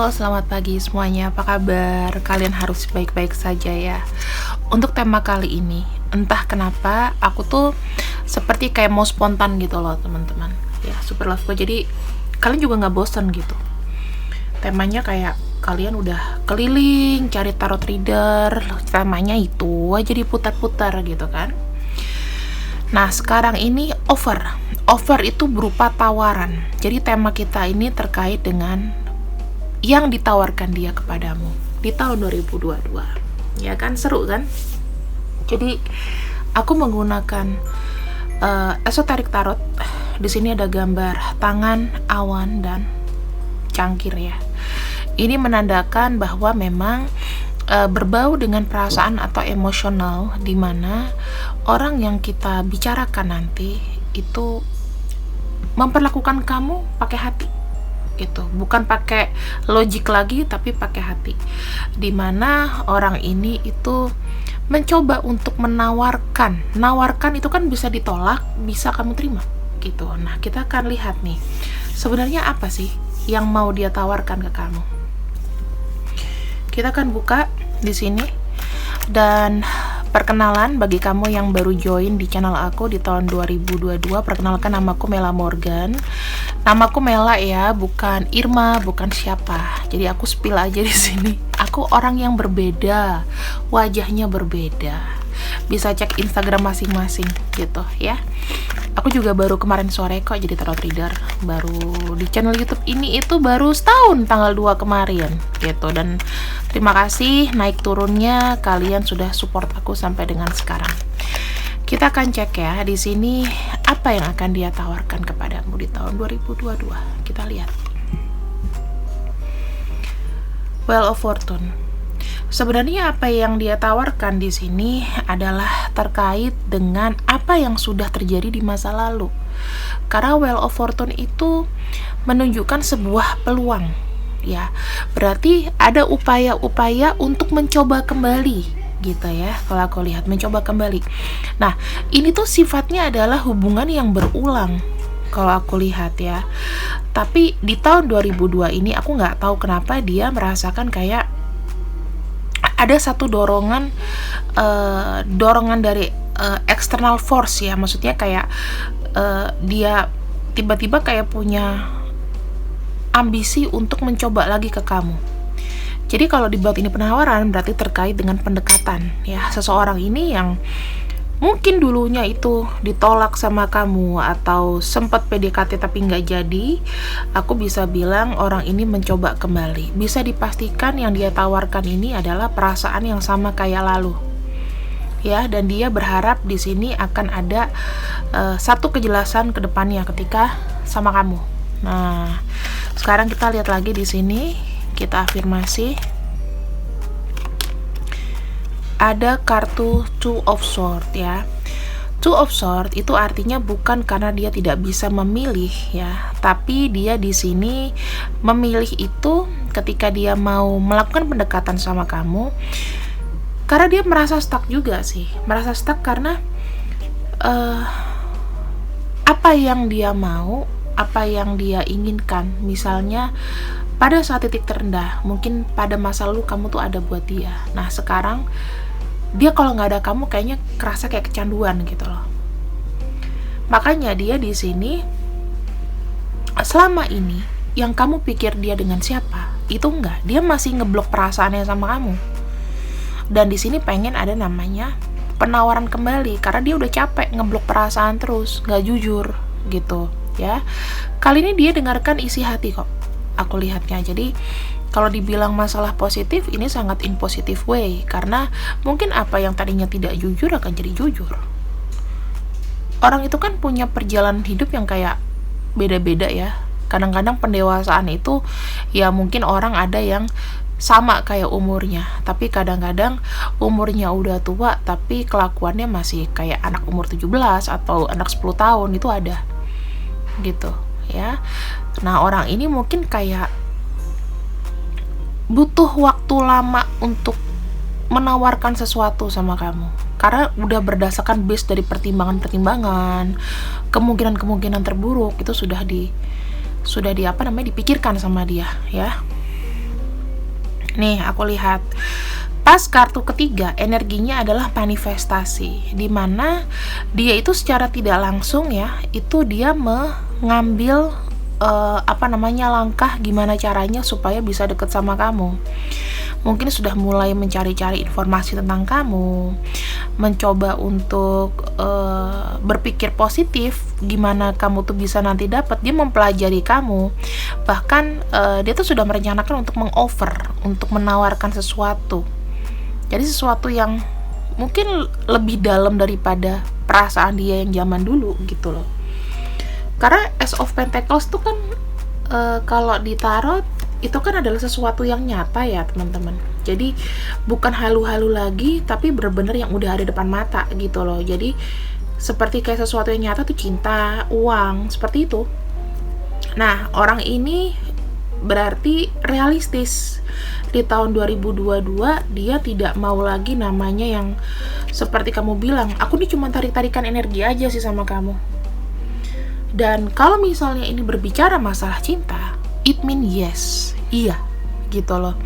Halo, selamat pagi semuanya. Apa kabar? Kalian harus baik-baik saja ya. Untuk tema kali ini, entah kenapa aku tuh seperti kayak mau spontan gitu loh, teman-teman. Ya, super love gue. Jadi kalian juga nggak bosan gitu. Temanya kayak kalian udah keliling cari tarot reader, temanya itu aja diputar-putar gitu kan. Nah, sekarang ini offer. Offer itu berupa tawaran. Jadi tema kita ini terkait dengan yang ditawarkan dia kepadamu di tahun 2022. Ya kan, seru kan? Jadi aku menggunakan esoteric tarot. Di sini ada gambar tangan, awan, dan cangkir ya. Ini menandakan bahwa memang berbau dengan perasaan atau emosional, di mana orang yang kita bicarakan nanti itu memperlakukan kamu pakai hati gitu, bukan pakai logik lagi tapi pakai hati, dimana orang ini itu mencoba untuk menawarkan itu kan bisa ditolak, bisa kamu terima gitu. Nah, kita akan lihat nih sebenarnya apa sih yang mau dia tawarkan ke kamu. Kita akan buka di sini. Dan perkenalan bagi kamu yang baru join di channel aku di tahun 2022, perkenalkan, namaku Mela Morgan. Namaku Mela ya, bukan Irma, bukan siapa. Jadi aku spill aja di sini. Aku orang yang berbeda, wajahnya berbeda. Bisa cek Instagram masing-masing gitu ya. Aku juga baru kemarin sore kok jadi tarot reader. Baru di channel YouTube ini itu baru setahun, tanggal 2 kemarin gitu. Dan terima kasih naik turunnya kalian sudah support aku sampai dengan sekarang. Kita akan cek ya di sini apa yang akan dia tawarkan kepadamu di tahun 2022. Kita lihat. Wheel of Fortune. Sebenarnya apa yang dia tawarkan di sini adalah terkait dengan apa yang sudah terjadi di masa lalu. Karena Wheel of Fortune itu menunjukkan sebuah peluang, ya. Berarti ada upaya-upaya untuk mencoba kembali, gitu ya. Kalau aku lihat mencoba kembali. Nah, ini tuh sifatnya adalah hubungan yang berulang. Kalau aku lihat ya. Tapi di tahun 2002 ini aku nggak tahu kenapa dia merasakan kayak ada satu dorongan dari external force ya, maksudnya kayak dia tiba-tiba kayak punya ambisi untuk mencoba lagi ke kamu. Jadi kalau dibuat ini penawaran berarti terkait dengan pendekatan ya, seseorang ini yang mungkin dulunya itu ditolak sama kamu atau sempat PDKT tapi nggak jadi. Aku bisa bilang orang ini mencoba kembali. Bisa dipastikan yang dia tawarkan ini adalah perasaan yang sama kayak lalu, ya. Dan dia berharap di sini akan ada satu kejelasan ke depannya ketika sama kamu. Nah, sekarang kita lihat lagi di sini, kita afirmasi. Ada kartu Two of Swords ya. Two of Swords itu artinya bukan karena dia tidak bisa memilih ya, tapi dia di sini memilih itu ketika dia mau melakukan pendekatan sama kamu. Karena dia merasa stuck juga sih, merasa stuck karena apa yang dia mau, apa yang dia inginkan. Misalnya pada saat titik terendah, mungkin pada masa lalu kamu tuh ada buat dia. Nah, sekarang dia kalau nggak ada kamu kayaknya kerasa kayak kecanduan gitu loh. Makanya dia di sini selama ini yang kamu pikir dia dengan siapa, itu enggak. Dia masih ngeblok perasaannya sama kamu. Dan di sini pengen ada namanya penawaran kembali karena dia udah capek ngeblok perasaan terus, nggak jujur gitu ya. Kali ini dia dengarkan isi hati kok. Aku lihatnya. Jadi kalau dibilang masalah positif, ini sangat in positive way. Karena mungkin apa yang tadinya tidak jujur akan jadi jujur. Orang itu kan punya perjalanan hidup yang kayak beda-beda ya. Kadang-kadang pendewasaan itu ya mungkin orang ada yang sama kayak umurnya. Tapi kadang-kadang umurnya udah tua tapi kelakuannya masih kayak anak umur 17 atau anak 10 tahun itu ada. Gitu ya. Nah, orang ini mungkin kayak butuh waktu lama untuk menawarkan sesuatu sama kamu karena udah berdasarkan base dari pertimbangan-pertimbangan, kemungkinan-kemungkinan terburuk itu sudah dipikirkan sama dia ya. Nih, aku lihat pas kartu ketiga, energinya adalah manifestasi, dimana dia itu secara tidak langsung ya, itu dia mengambil langkah gimana caranya supaya bisa deket sama kamu. Mungkin sudah mulai mencari-cari informasi tentang kamu, mencoba untuk berpikir positif, gimana kamu tuh bisa nanti dapat. Dia mempelajari kamu, bahkan dia tuh sudah merencanakan untuk mengoffer, untuk menawarkan sesuatu. Jadi sesuatu yang mungkin lebih dalam daripada perasaan dia yang zaman dulu gitu loh. Karena Ace of Pentacles tuh kan kalau di tarot itu kan adalah sesuatu yang nyata ya teman-teman. Jadi bukan halu-halu lagi, tapi benar-benar yang udah ada depan mata gitu loh. Jadi seperti kayak sesuatu yang nyata tuh cinta, uang, seperti itu. Nah, orang ini berarti realistis. Di tahun 2022 dia tidak mau lagi namanya yang seperti kamu bilang, aku nih cuma tarik-tarikan energi aja sih sama kamu. Dan kalau misalnya ini berbicara masalah cinta, it mean yes, iya, gitu loh.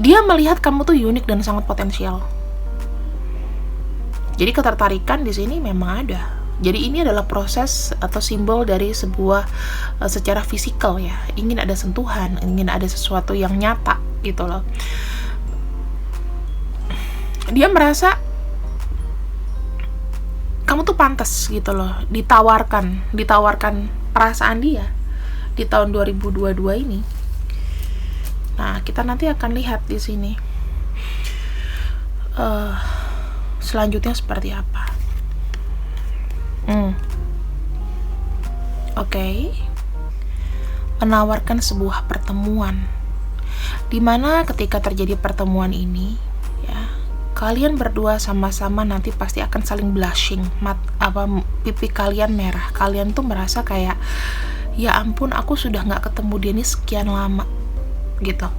Dia melihat kamu tuh unik dan sangat potensial. Jadi ketertarikan di sini memang ada. Jadi ini adalah proses atau simbol dari sebuah secara fisikal ya. Ingin ada sentuhan, ingin ada sesuatu yang nyata gitu loh. Dia merasa kamu tuh pantas gitu loh, ditawarkan perasaan dia di tahun 2022 ini. Nah, kita nanti akan lihat di sini selanjutnya seperti apa. Oke. Menawarkan sebuah pertemuan, dimana ketika terjadi pertemuan ini, ya, kalian berdua sama-sama nanti pasti akan saling blushing, pipi kalian merah. Kalian tuh merasa kayak, ya ampun, aku sudah nggak ketemu dia ini sekian lama, gitu.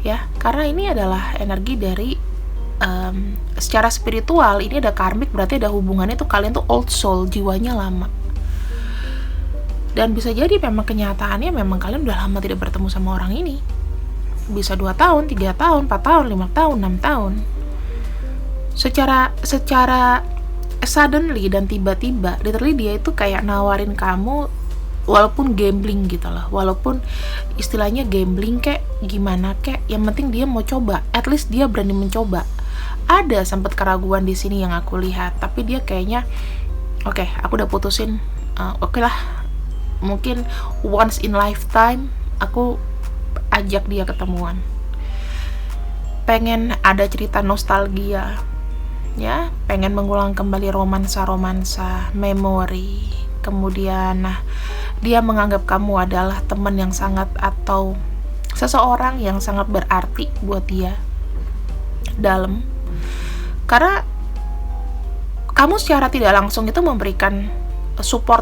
Ya, karena ini adalah energi dari secara spiritual, ini ada karmik, berarti ada hubungannya tuh, kalian tuh old soul, jiwanya lama. Dan bisa jadi memang kenyataannya memang kalian udah lama tidak bertemu sama orang ini. Bisa 2 tahun, 3 tahun, 4 tahun, 5 tahun, 6 tahun. Secara suddenly dan tiba-tiba, literally dia itu kayak nawarin kamu, walaupun gambling gitu loh, walaupun istilahnya gambling kayak gimana kayak, yang penting dia mau coba, at least dia berani mencoba. Ada sempat keraguan di sini yang aku lihat, tapi dia kayaknya oke, aku udah putusin, oke lah, mungkin once in lifetime aku ajak dia ketemuan. Pengen ada cerita nostalgia, ya, pengen mengulang kembali romansa-romansa, memori. Kemudian, nah, dia menganggap kamu adalah teman yang sangat atau seseorang yang sangat berarti buat dia dalam. Karena kamu secara tidak langsung itu memberikan support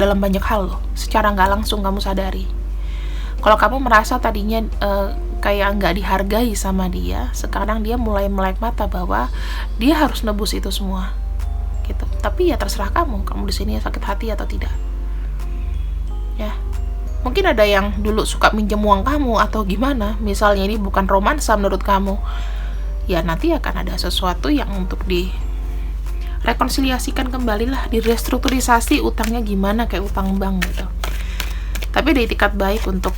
dalam banyak hal loh, secara nggak langsung kamu sadari. Kalau kamu merasa tadinya kayak nggak dihargai sama dia, sekarang dia mulai melek mata bahwa dia harus nebus itu semua, gitu. Tapi ya terserah kamu di sini sakit hati atau tidak. Ya, mungkin ada yang dulu suka minjem uang kamu atau gimana. Misalnya ini bukan romansa menurut kamu, ya nanti akan ada sesuatu yang untuk rekonsiliasikan kembali lah, direstrukturisasi utangnya gimana, kayak utang bank gitu. Tapi ada itikat baik untuk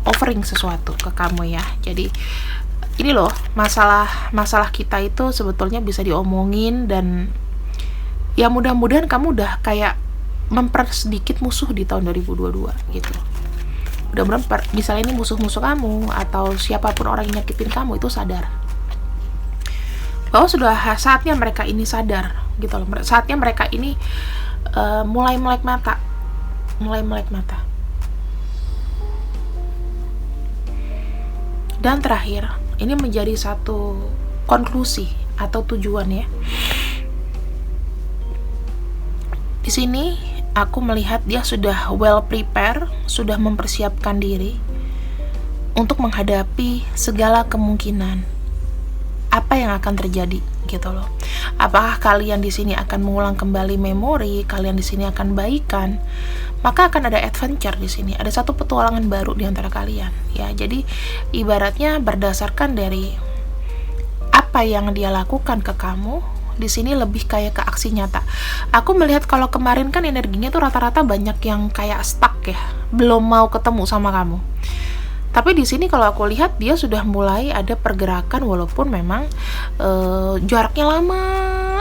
offering sesuatu ke kamu ya. Jadi ini loh, masalah kita itu sebetulnya bisa diomongin, dan ya mudah-mudahan kamu udah kayak mempersedikit musuh di tahun 2022 gitu. Mudah-mudahan misalnya ini musuh-musuh kamu atau siapapun orang yang nyakitin kamu itu sadar bahwa sudah saatnya mereka ini sadar gitu loh. Saatnya mereka ini mulai melek mata. Dan terakhir, ini menjadi satu konklusi atau tujuan ya. Di sini aku melihat dia sudah well prepare, sudah mempersiapkan diri untuk menghadapi segala kemungkinan apa yang akan terjadi gitu loh. Apakah kalian di sini akan mengulang kembali memori, kalian di sini akan baikan, maka akan ada adventure di sini, ada satu petualangan baru di antara kalian, ya. Jadi ibaratnya berdasarkan dari apa yang dia lakukan ke kamu, di sini lebih kayak ke aksi nyata. Aku melihat kalau kemarin kan energinya tuh rata-rata banyak yang kayak stuck ya, belum mau ketemu sama kamu. Tapi di sini kalau aku lihat dia sudah mulai ada pergerakan walaupun memang jaraknya lama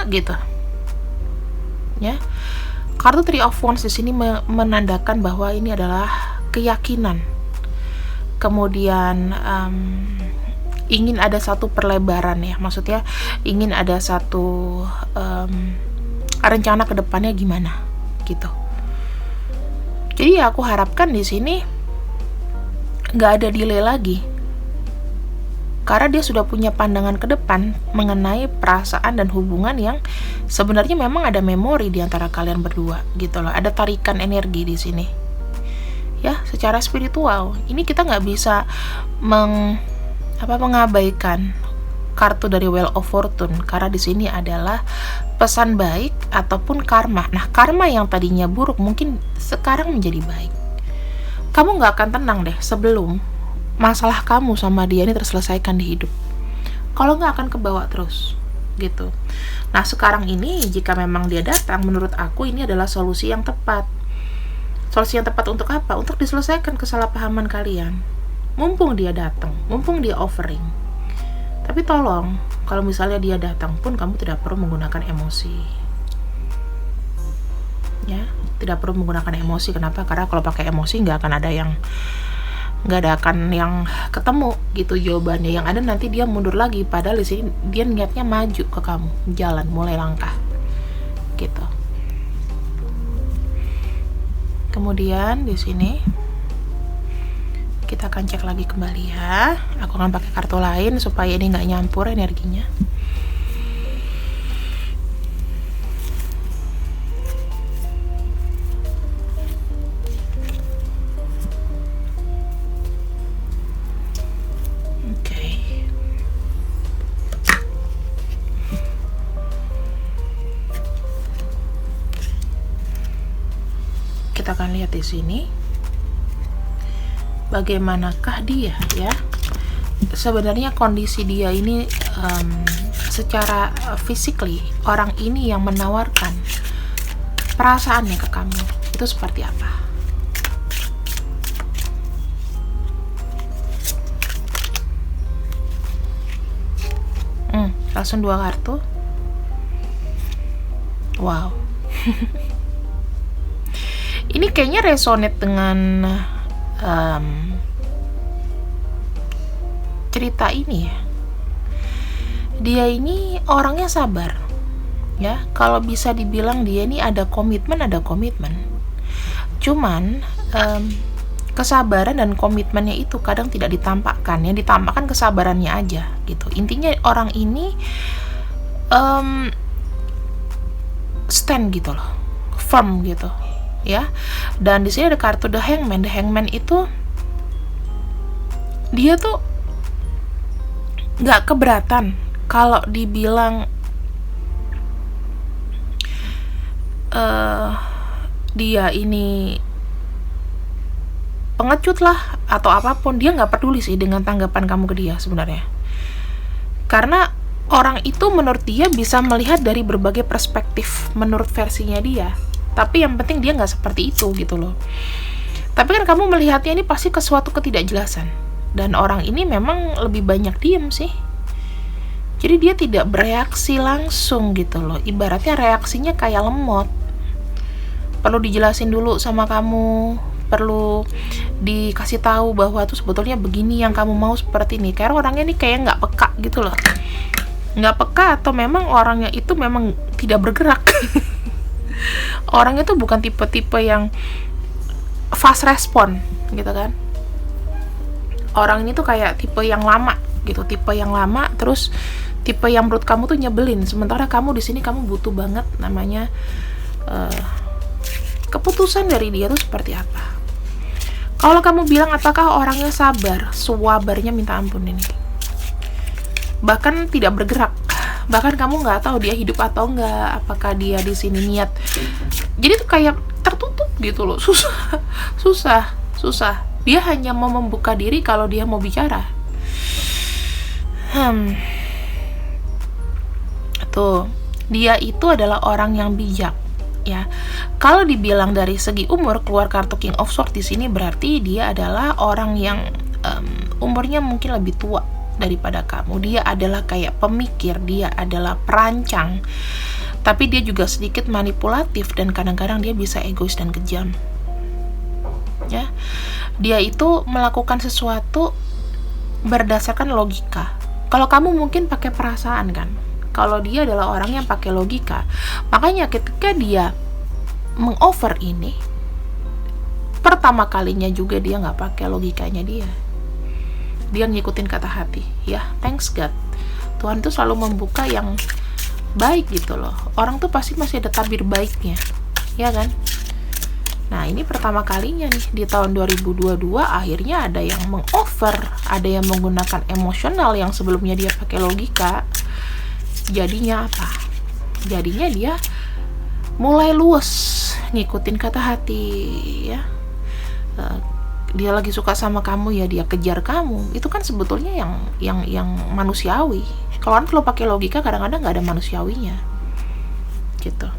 gitu. Ya. Kartu Three of Wands di sini menandakan bahwa ini adalah keyakinan. Kemudian ingin ada satu perlebaran ya, maksudnya ingin ada satu rencana ke depannya gimana gitu. Jadi aku harapkan di sini nggak ada delay lagi, karena dia sudah punya pandangan ke depan mengenai perasaan dan hubungan yang sebenarnya memang ada memori di antara kalian berdua gitu loh. Ada tarikan energi di sini. Ya, secara spiritual ini kita nggak bisa mengabaikan kartu dari Wheel of Fortune, karena di sini adalah pesan baik ataupun karma. Nah, karma yang tadinya buruk mungkin sekarang menjadi baik. Kamu nggak akan tenang deh sebelum masalah kamu sama dia ini terselesaikan di hidup. Kalau nggak akan kebawa terus gitu. Nah, sekarang ini jika memang dia datang, menurut aku ini adalah solusi yang tepat. Solusi yang tepat untuk apa? Untuk diselesaikan kesalahpahaman kalian. Mumpung dia datang, mumpung dia offering. Tapi tolong, kalau misalnya dia datang pun kamu tidak perlu menggunakan emosi. Ya, tidak perlu menggunakan emosi. Kenapa? Karena kalau pakai emosi nggak akan yang ketemu gitu jawabannya. Yang ada nanti dia mundur lagi, padahal di sini dia niatnya maju ke kamu, jalan, mulai langkah gitu. Kemudian di sini kita akan cek lagi kembali ya. Aku akan pakai kartu lain supaya ini nggak nyampur energinya. Kita akan lihat di sini bagaimanakah dia ya. Sebenarnya kondisi dia ini secara physically, orang ini yang menawarkan perasaannya ke kamu itu seperti apa. Langsung 2 kartu. Wow. Ini kayaknya resonate dengan cerita ini ya. Dia ini orangnya sabar ya. Kalau bisa dibilang dia ini ada komitmen. Cuman kesabaran dan komitmennya itu kadang tidak ditampakkan. Yang ditampakkan kesabarannya aja gitu. Intinya orang ini stand gitu loh, firm gitu ya. Dan di sini ada kartu The Hangman. The Hangman itu dia tuh nggak keberatan kalau dibilang dia ini pengecut lah atau apapun. Dia nggak peduli sih dengan tanggapan kamu ke dia sebenarnya, karena orang itu menurut dia bisa melihat dari berbagai perspektif menurut versinya dia. Tapi yang penting dia nggak seperti itu gitu loh. Tapi kan kamu melihatnya ini pasti ke suatu ketidakjelasan. Dan orang ini memang lebih banyak diem sih. Jadi dia tidak bereaksi langsung gitu loh. Ibaratnya reaksinya kayak lemot. Perlu dijelasin dulu sama kamu. Perlu dikasih tahu bahwa tuh sebetulnya begini yang kamu mau seperti ini. Karena orangnya ini kayak nggak peka gitu loh. Nggak peka atau memang orangnya itu memang tidak bergerak. Orangnya tuh bukan tipe-tipe yang fast respon gitu kan. Orang ini tuh kayak tipe yang lama gitu, terus tipe yang menurut kamu tuh nyebelin. Sementara kamu di sini kamu butuh banget namanya keputusan dari dia tuh seperti apa. Kalau kamu bilang apakah orangnya sabar, sabarnya minta ampun ini. Bahkan tidak bergerak bahkan kamu nggak tahu dia hidup atau enggak, apakah dia di sini niat. Jadi tuh kayak tertutup gitu loh, susah. Dia hanya mau membuka diri kalau dia mau bicara. Tuh, dia itu adalah orang yang bijak, ya. Kalau dibilang dari segi umur, keluar kartu King of Swords di sini berarti dia adalah orang yang umurnya mungkin lebih tua daripada kamu. Dia adalah kayak pemikir, dia adalah perancang, tapi dia juga sedikit manipulatif dan kadang-kadang dia bisa egois dan kejam. Ya, dia itu melakukan sesuatu berdasarkan logika. Kalau kamu mungkin pakai perasaan kan. Kalau dia adalah orang yang pakai logika. Makanya ketika dia mengover ini, pertama kalinya juga dia nggak pakai logikanya dia ngikutin kata hati. Ya, thanks God, Tuhan tuh selalu membuka yang baik gitu loh. Orang tuh pasti masih ada tabir baiknya, ya kan? Nah, ini pertama kalinya nih di tahun 2022 akhirnya ada yang mengover, ada yang menggunakan emosional yang sebelumnya dia pakai logika. Jadinya apa? Jadinya dia mulai luwes ngikutin kata hati, ya. Dia lagi suka sama kamu, ya dia kejar kamu. Itu kan sebetulnya yang manusiawi. Kalau pakai logika kadang-kadang nggak ada manusiawinya, gitu.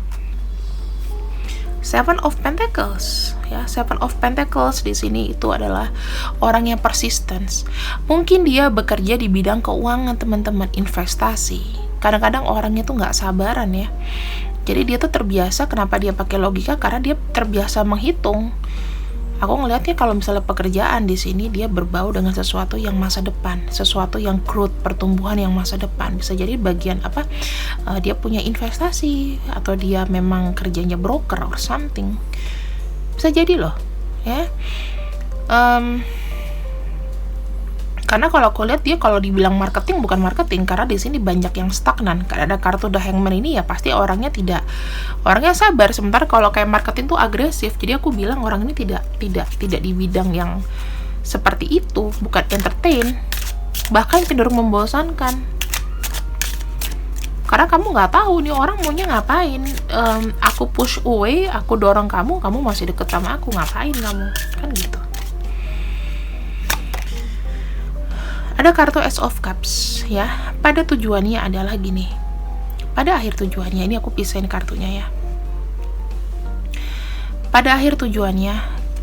Seven of Pentacles, ya. Seven of Pentacles di sini itu adalah orang yang persistence. Mungkin dia bekerja di bidang keuangan, teman-teman, investasi. Kadang-kadang orangnya tuh nggak sabaran, ya. Jadi dia tuh terbiasa. Kenapa dia pakai logika? Karena dia terbiasa menghitung. Aku ngelihatnya kalau misalnya pekerjaan di sini dia berbau dengan sesuatu yang masa depan, sesuatu yang growth, pertumbuhan yang masa depan. Bisa jadi bagian apa? Dia punya investasi atau dia memang kerjanya broker or something. Bisa jadi loh, ya. Karena kalau aku lihat dia kalau dibilang marketing bukan marketing, karena di sini banyak yang stagnan. Karena ada kartu The Hangman ini, ya pasti orangnya sabar. Sementara kalau kayak marketing tuh agresif. Jadi aku bilang orang ini tidak di bidang yang seperti itu, bukan entertain, bahkan cenderung membosankan. Karena kamu nggak tahu nih orang maunya ngapain. Aku push away, aku dorong kamu masih deket sama aku, ngapain kamu, kan gitu. Ada kartu Ace of Cups, ya. Pada tujuannya adalah gini. Pada akhir tujuannya, ini aku pisahin kartunya, ya. Pada akhir tujuannya,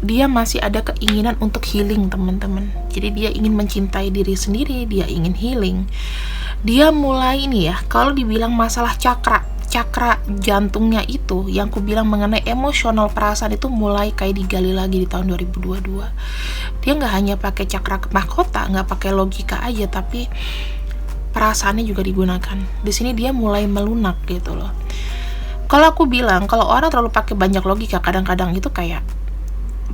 dia masih ada keinginan untuk healing, teman-teman. Jadi dia ingin mencintai diri sendiri, dia ingin healing. Dia mulai nih, ya, kalau dibilang masalah cakra jantungnya itu, yang aku bilang mengenai emosional, perasaan itu mulai kayak digali lagi di tahun 2022. Dia nggak hanya pakai cakra mahkota, nggak pakai logika aja, tapi perasaannya juga digunakan. Di sini dia mulai melunak gitu loh. Kalau aku bilang, kalau orang terlalu pakai banyak logika, kadang-kadang itu kayak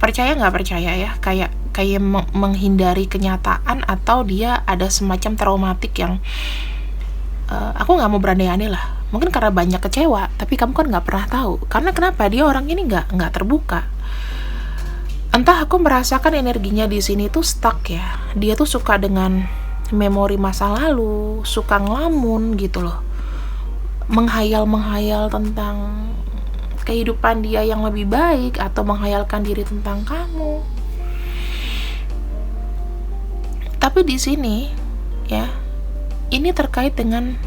percaya nggak percaya, ya, kayak menghindari kenyataan, atau dia ada semacam traumatik yang aku nggak mau berandai-andai lah. Mungkin karena banyak kecewa, tapi kamu kan nggak pernah tahu. Karena kenapa? Dia orang ini nggak terbuka. Entah aku merasakan energinya di sini tuh stuck, ya. Dia tuh suka dengan memori masa lalu, suka ngelamun gitu loh. Menghayal tentang kehidupan dia yang lebih baik, atau menghayalkan diri tentang kamu. Tapi di sini, ya, ini terkait dengan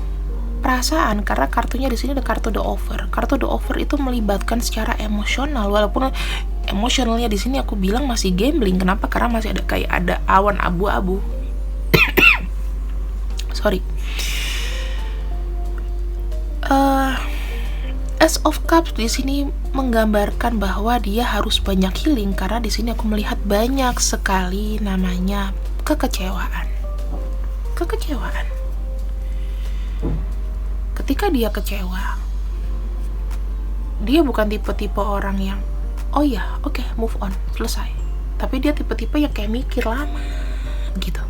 perasaan, karena kartunya di sini ada kartu The Over. Kartu The Over itu melibatkan secara emosional, walaupun emosionalnya di sini aku bilang masih gambling. Kenapa? Karena masih ada awan abu-abu. Sorry. Ace of Cups di sini menggambarkan bahwa dia harus banyak healing, karena di sini aku melihat banyak sekali namanya kekecewaan. Ketika dia kecewa, dia bukan tipe-tipe orang yang oh ya, oke, move on, selesai. Tapi dia tipe-tipe yang kayak mikir lama gitu.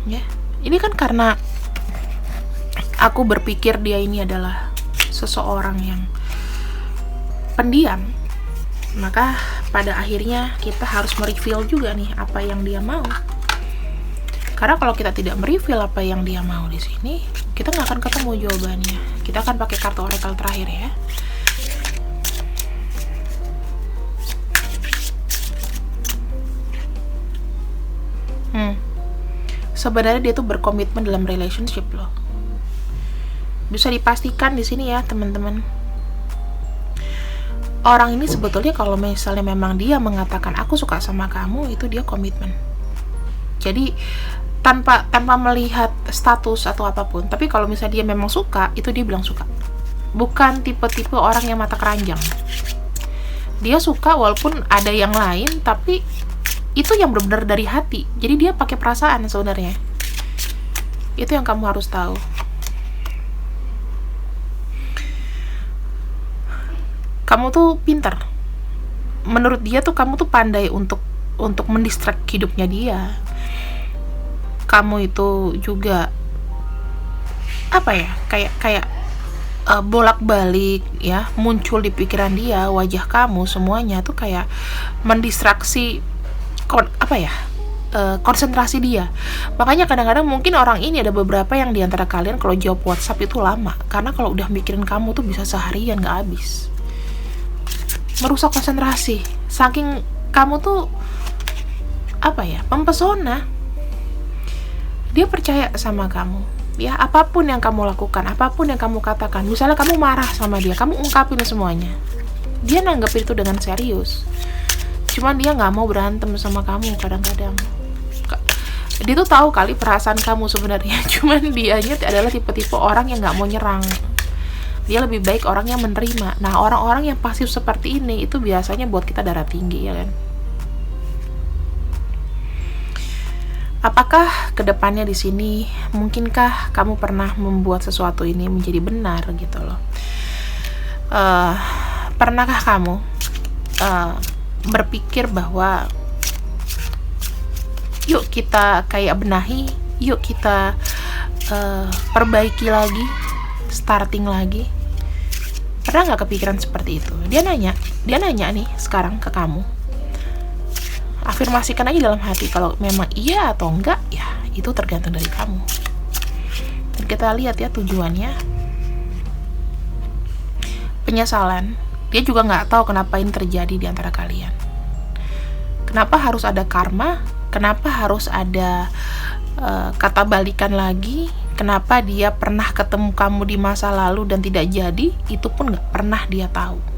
Ya, ini kan karena aku berpikir dia ini adalah seseorang yang pendiam, maka pada akhirnya kita harus mereveal juga nih apa yang dia mau. Karena kalau kita tidak mereveal apa yang dia mau di sini, kita nggak akan ketemu jawabannya. Kita akan pakai kartu oracle terakhir ya. Sebenarnya dia tuh berkomitmen dalam relationship loh. Bisa dipastikan di sini ya teman-teman. Orang ini sebetulnya kalau misalnya memang dia mengatakan aku suka sama kamu, itu dia komitmen. Jadi tanpa melihat status atau apapun. Tapi kalau misalnya dia memang suka, itu dia bilang suka. Bukan tipe-tipe orang yang mata keranjang. Dia suka walaupun ada yang lain, tapi itu yang benar-benar dari hati. Jadi dia pakai perasaan sebenarnya. Itu yang kamu harus tahu. Kamu tuh pintar. Menurut dia tuh kamu tuh pandai untuk mendistract hidupnya dia. Kamu itu juga apa ya? Kayak bolak-balik ya, muncul di pikiran dia, wajah kamu semuanya tuh kayak mendistraksi konsentrasi dia. Makanya kadang-kadang mungkin orang ini ada beberapa yang diantara kalian kalau jawab WhatsApp itu lama, karena kalau udah mikirin kamu tuh bisa seharian gak habis. Merusak konsentrasi. Saking kamu tuh mempesona. Dia percaya sama kamu. Ya, apapun yang kamu lakukan, apapun yang kamu katakan, misalnya kamu marah sama dia, kamu ungkapin semuanya. Dia nanggep itu dengan serius. Cuman dia nggak mau berantem sama kamu kadang-kadang. Dia tuh tahu kali perasaan kamu sebenarnya. Cuman dianya adalah tipe-tipe orang yang nggak mau nyerang. Dia lebih baik orang yang menerima. Nah, orang-orang yang pasif seperti ini itu biasanya buat kita darah tinggi, ya kan? Apakah kedepannya di sini mungkinkah kamu pernah membuat sesuatu ini menjadi benar gitu loh? Pernahkah kamu berpikir bahwa yuk kita kayak benahi, yuk kita perbaiki lagi, starting lagi? Pernah nggak kepikiran seperti itu? Dia nanya nih sekarang ke kamu. Afirmasikan aja dalam hati kalau memang iya atau enggak, ya itu tergantung dari kamu. Dan kita lihat ya tujuannya. Penyesalan. Dia juga nggak tahu kenapa ini terjadi di antara kalian. Kenapa harus ada karma? Kenapa harus ada kata balikan lagi? Kenapa dia pernah ketemu kamu di masa lalu dan tidak jadi? Itu pun nggak pernah dia tahu.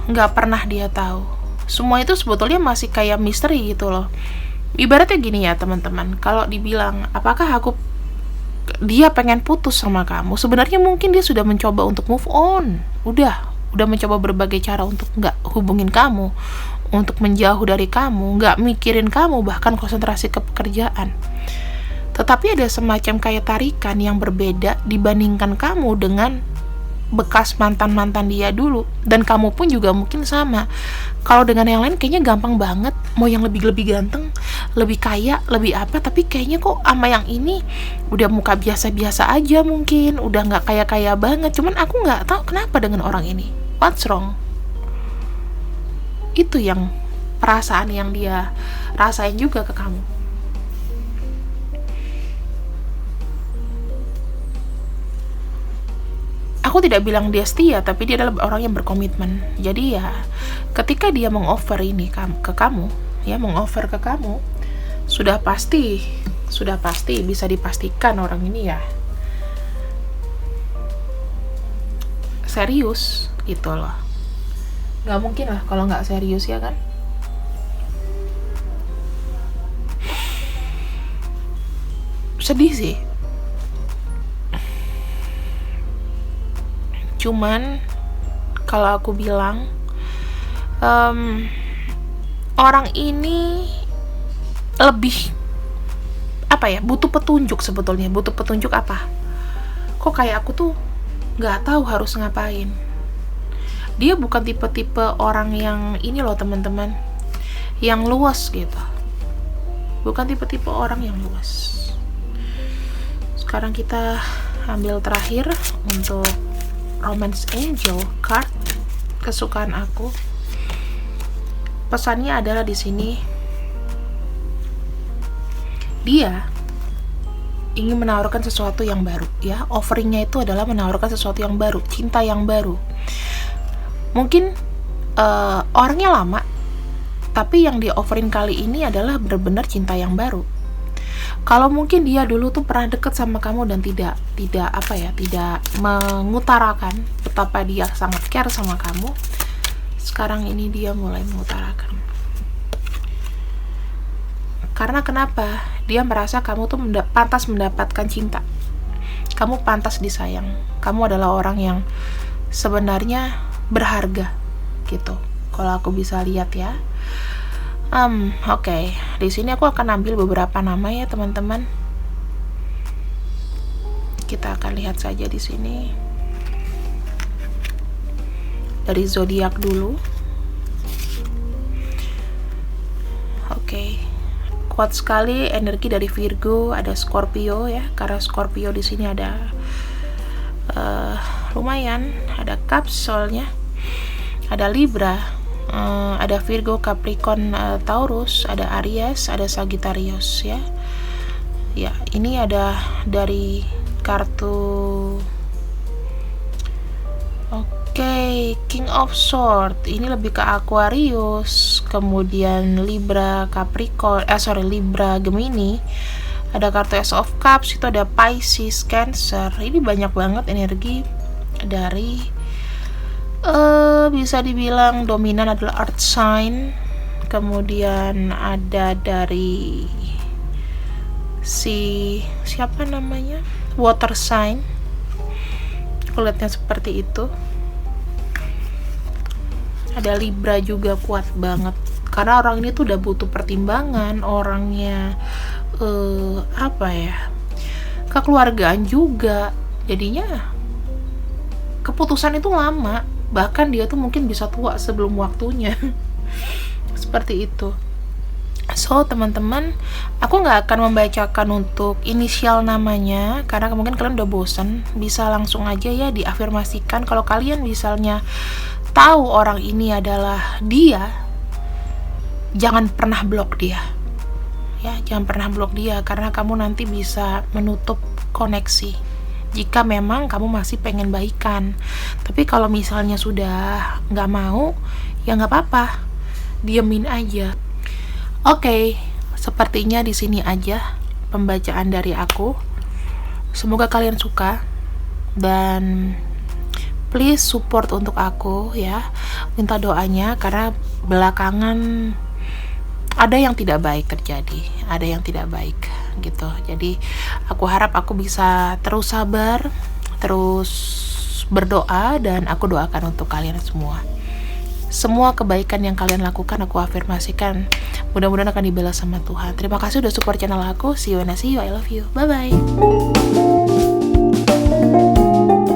Nggak pernah dia tahu. Semua itu sebetulnya masih kayak misteri gitu loh. Ibaratnya gini ya teman-teman, kalau dibilang apakah dia pengen putus sama kamu, sebenarnya mungkin dia sudah mencoba untuk move on, udah mencoba berbagai cara untuk nggak hubungin kamu, untuk menjauh dari kamu, nggak mikirin kamu, bahkan konsentrasi ke pekerjaan. Tetapi ada semacam kayak tarikan yang berbeda dibandingkan kamu dengan bekas mantan-mantan dia dulu. Dan kamu pun juga mungkin sama. Kalau dengan yang lain kayaknya gampang banget, mau yang lebih ganteng, lebih kaya, lebih apa, tapi kayaknya kok sama yang ini udah muka biasa-biasa aja, mungkin udah nggak kaya-kaya banget. Cuman aku nggak tahu kenapa dengan orang ini, what's wrong. Itu yang perasaan yang dia rasain juga ke kamu. Aku tidak bilang dia setia, tapi dia adalah orang yang berkomitmen. Jadi ya, ketika dia mengoffer ini ke kamu, sudah pasti bisa dipastikan orang ini ya serius gitu loh. Nggak mungkin lah kalau nggak serius, ya kan? Sedih sih. Cuman kalau aku bilang orang ini lebih butuh petunjuk sebetulnya. Butuh petunjuk apa? Kok kayak aku tuh nggak tahu harus ngapain. Dia bukan tipe-tipe orang yang ini loh teman-teman, yang luas gitu. Bukan tipe-tipe orang yang luas. Sekarang kita ambil terakhir untuk Romance Angel card kesukaan aku. Pesannya adalah di sini, dia ingin menawarkan sesuatu yang baru ya. Offeringnya itu adalah menawarkan sesuatu yang baru, cinta yang baru. Mungkin orangnya lama, tapi yang di offering kali ini adalah benar-benar cinta yang baru. Kalau mungkin dia dulu tuh pernah deket sama kamu dan tidak mengutarakan betapa dia sangat care sama kamu, sekarang ini dia mulai mengutarakan. Karena kenapa? Dia merasa kamu tuh pantas mendapatkan cinta. Kamu pantas disayang. Kamu adalah orang yang sebenarnya berharga gitu. Kalau aku bisa lihat ya. Oke. Di sini aku akan ambil beberapa nama ya, teman-teman. Kita akan lihat saja di sini. Dari zodiak dulu. Oke. Kuat sekali energi dari Virgo, ada Scorpio ya, karena Scorpio di sini ada lumayan, ada Cups soalnya, ada Libra, ada Virgo, Capricorn, Taurus, ada Aries, ada Sagittarius ya. Ya, ini ada dari kartu King of Swords, ini lebih ke Aquarius, kemudian Libra, Libra, Gemini, ada kartu Ace of Cups, itu ada Pisces, Cancer. Ini banyak banget energi dari bisa dibilang dominan adalah Earth sign, kemudian ada dari siapa namanya, Water sign. Aku lihatnya seperti itu. Ada Libra juga kuat banget, karena orang ini tuh udah butuh pertimbangan, orangnya kekeluargaan juga, jadinya keputusan itu lama, bahkan dia tuh mungkin bisa tua sebelum waktunya. Seperti itu. So teman-teman, aku nggak akan membacakan untuk inisial namanya karena mungkin kalian udah bosan. Bisa langsung aja ya diafirmasikan. Kalau kalian misalnya tahu orang ini adalah dia, jangan pernah blok dia ya, jangan pernah blok dia, karena kamu nanti bisa menutup koneksi jika memang kamu masih pengen baikan. Tapi kalau misalnya sudah nggak mau, ya nggak apa-apa, diemin aja. Oke, sepertinya di sini aja pembacaan dari aku. Semoga kalian suka dan please support untuk aku ya, minta doanya karena belakangan ada yang tidak baik terjadi, ada yang tidak baik gitu. Jadi aku harap aku bisa terus sabar, terus berdoa, dan aku doakan untuk kalian semua. Semua kebaikan yang kalian lakukan aku afirmasikan, mudah-mudahan akan dibalas sama Tuhan. Terima kasih udah support channel aku. See you and I see you, I love you, bye bye.